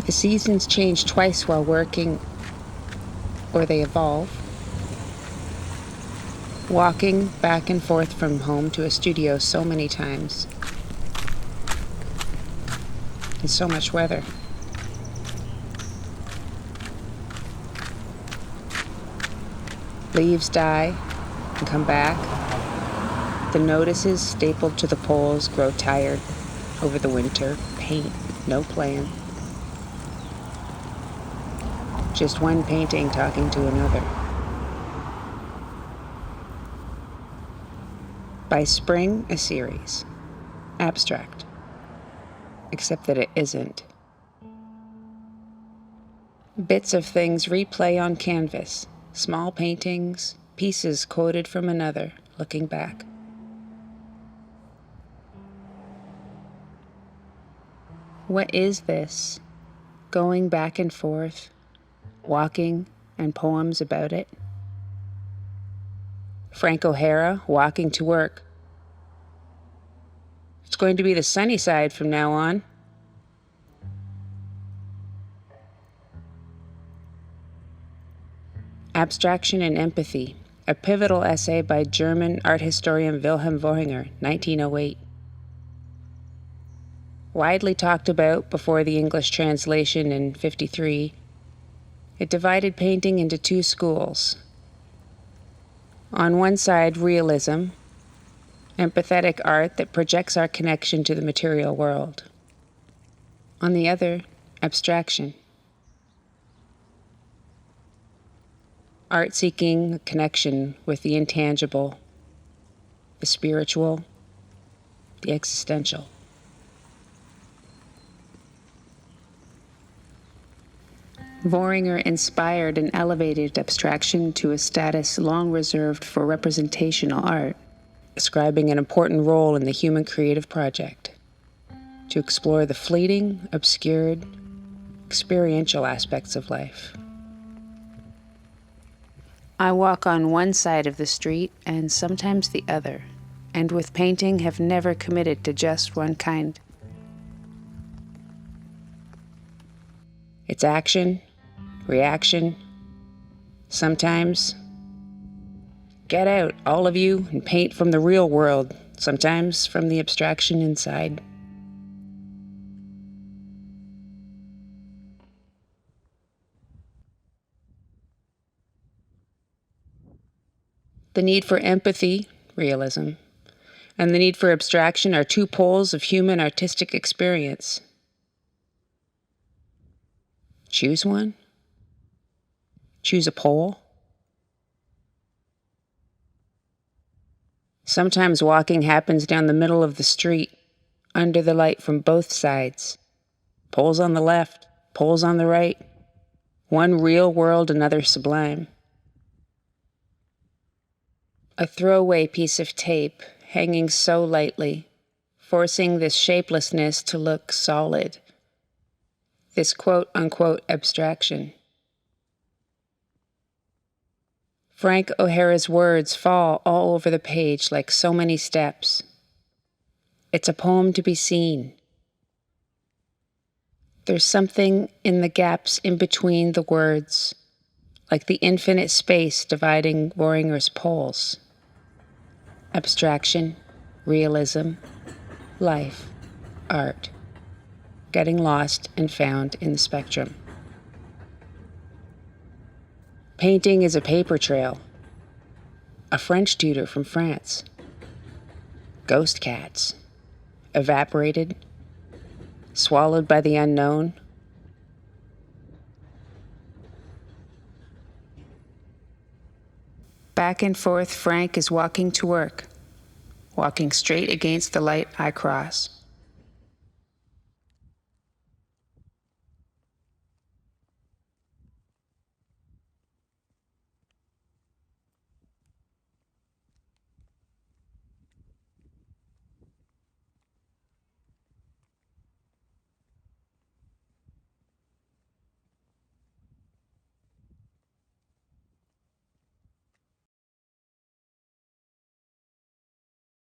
The seasons change twice while working, or they evolve. Walking back and forth from home to a studio so many times. And so much weather. Leaves die and come back. The notices stapled to the poles grow tired over the winter. Paint, no plan. Just one painting talking to another. By spring, a series. Abstract. Except that it isn't. Bits of things replay on canvas. Small paintings, pieces quoted from another, looking back. What is this? Going back and forth, walking, and poems about it? Frank O'Hara, walking to work. It's going to be the sunny side from now on. Abstraction and Empathy, a pivotal essay by German art historian Wilhelm Wohinger, 1908. Widely talked about before the English translation in 1953, it divided painting into two schools. On one side, realism, empathetic art that projects our connection to the material world. On the other, abstraction. Art seeking a connection with the intangible, the spiritual, the existential. Vohringer inspired and elevated abstraction to a status long reserved for representational art, ascribing an important role in the human creative project, to explore the fleeting, obscured, experiential aspects of life. I walk on one side of the street and sometimes the other, and with painting have never committed to just one kind. It's action, reaction, sometimes get out, all of you, and paint from the real world, sometimes from the abstraction inside. The need for empathy, realism, and the need for abstraction are two poles of human artistic experience. Choose one? Choose a pole? Sometimes walking happens down the middle of the street, under the light from both sides. Poles on the left, poles on the right. One real world, another sublime. A throwaway piece of tape hanging so lightly, forcing this shapelessness to look solid. This quote-unquote abstraction. Frank O'Hara's words fall all over the page like so many steps. It's a poem to be seen. There's something in the gaps in between the words, like the infinite space dividing Vohringer's poles. Abstraction, realism, life, art, getting lost and found in the spectrum. Painting is a paper trail. A French tutor from France. Ghost cats. Evaporated. Swallowed by the unknown. Back and forth, Frank is walking to work, walking straight against the light I cross.